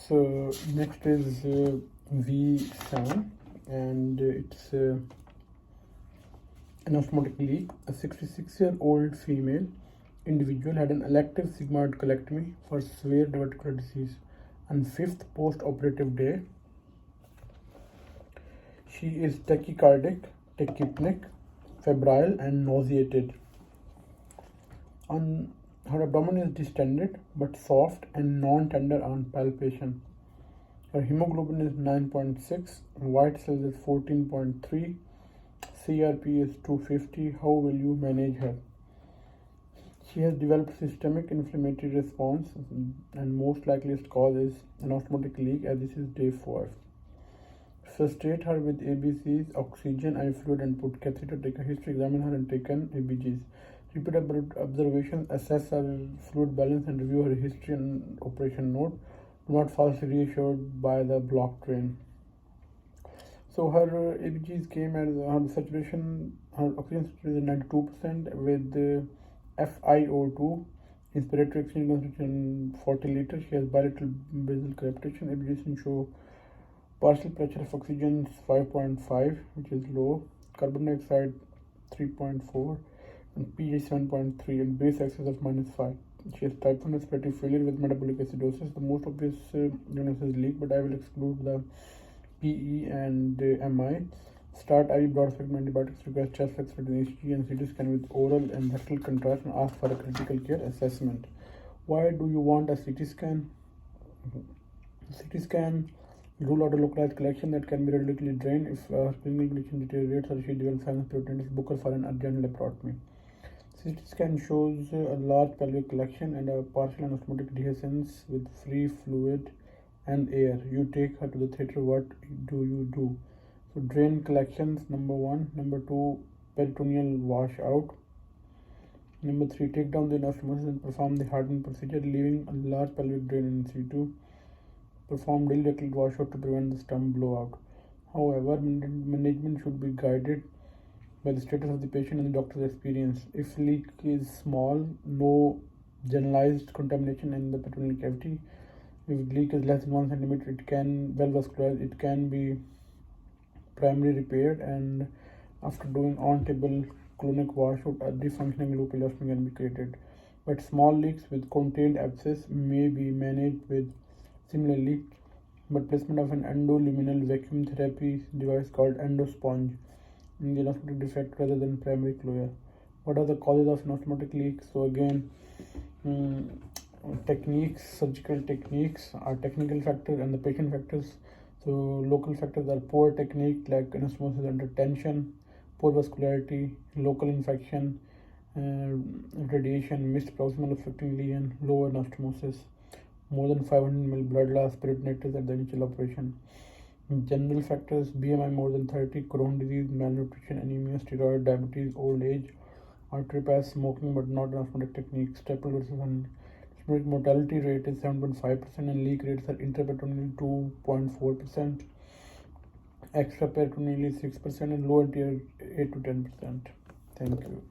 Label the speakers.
Speaker 1: So next is V7, and it's anastomotic leak. A 66-year-old female individual had an elective sigmoid colectomy for severe diverticular disease. On 5th post-operative day, she is tachycardic, tachypneic, febrile, and nauseated. Her abdomen is distended but soft and non-tender on palpation. Her hemoglobin is 9.6, white cells is 14.3, CRP is 250. How will you manage her? She has developed systemic inflammatory response, and most likeliest cause is anastomotic leak, as this is day 4. Sustain her with ABCs, oxygen, IV fluid, and put catheter. Take a history, examine her, and take an ABGs. Repeat observations, assess her fluid balance, and review her history and operation note. Do not falsely reassured by the blocked drain. So her ABGs came as her saturation, her oxygen saturation is 92% with FiO2, inspiratory oxygen concentration 40 liters. She has bilateral basal crepitation. ABGs show partial pressure of oxygen 5.5, which is low, carbon dioxide 3.4, and pH 7.3, and base excess of -5. She has type 1 respiratory failure with metabolic acidosis. The most obvious diagnosis is leak, but I will exclude the PE and MI. Start IV broad spectrum antibiotics, request chest X-ray, HG, and CT scan with oral and rectal contrast, and ask for a critical care assessment. Why do you want a CT scan? CT scan rule out a localized collection that can be readily drained. If clinical condition deteriorates or she develops signs of peritonitis, book her for an urgent laparotomy. CT scan shows a large pelvic collection and a partial anastomotic dehiscence with free fluid and air. You take her to the theater. What do you do? So drain collections, number 1. Number 2, peritoneal wash out. Number 3, take down the anastomosis and perform the hardening procedure, leaving a large pelvic drain in situ. Perform daily rectal washout to prevent the stump blowout. However, management should be guided by the status of the patient and the doctor's experience. If leak is small, no generalized contamination in the peritoneal cavity. If leak is less than 1 centimeter, it can well vascularized. It can be primarily repaired, and after doing on-table colonic washout, a defunctioning loop ileostomy can be created. But small leaks with contained abscess may be managed with similarly, but placement of an endoluminal vacuum therapy device called endosponge in the anastomotic defect rather than primary closure. What are the causes of anastomotic leaks? So again, techniques, surgical techniques are technical factors, and the patient factors. So local factors are poor technique like anastomosis under tension, poor vascularity, local infection, radiation, missed proximal affecting lesion, low anastomosis, more than 500 ml blood loss, peritonitis at the initial operation. General factors: BMI more than 30, Crohn's disease, malnutrition, anemia, steroid, diabetes, old age, artery pass, smoking but not anastomotic technique. Staple versus anastomotic mortality rate is 7.5%, and leak rates are intraperitoneal 2.4%, extraperitoneal 6%, and low anterior 8 to 10%. Thank you.